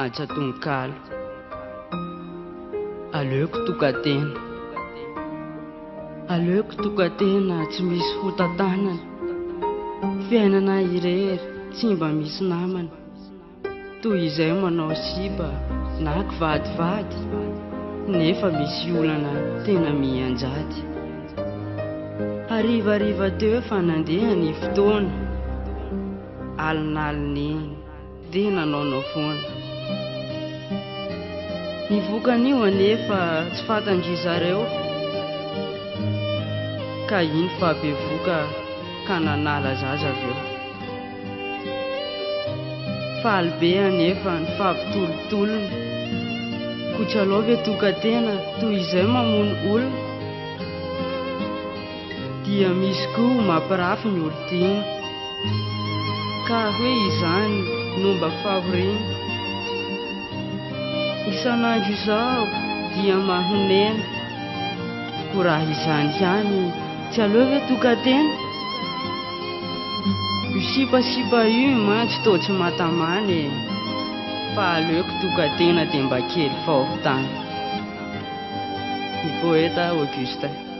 Atsatonkalo. Aleoko tokatena. Aleoko tokatena tsy misy fotantanana. Fiainana irery tsy mba misy namana. Toy izay manao siba na kivadivady, nefa misy olana tena mianjady. Harivariva teo efa nandeha ny fotoana, alinalina eny dia nanaonao foana. Nivokan'io anefa tsy fantandry zareo, ka iny fa bevoka ka nanala zaza avy eo. Faly anefa ny fampitolotolona, kotsalao ve tokatena toy izay mamono olona? Dia misy koa mampirafy ny olo-tiana, ka hoe izany no mba fahoriana. Isan'andro izao dia mahonena, ko raha izany ihany tsy aleo ve tokatena? Io sipasipa io mantsy toa tsy matamany, fa aleoko tokatena dia mba kely fahofitana. Ny poeta Auguste.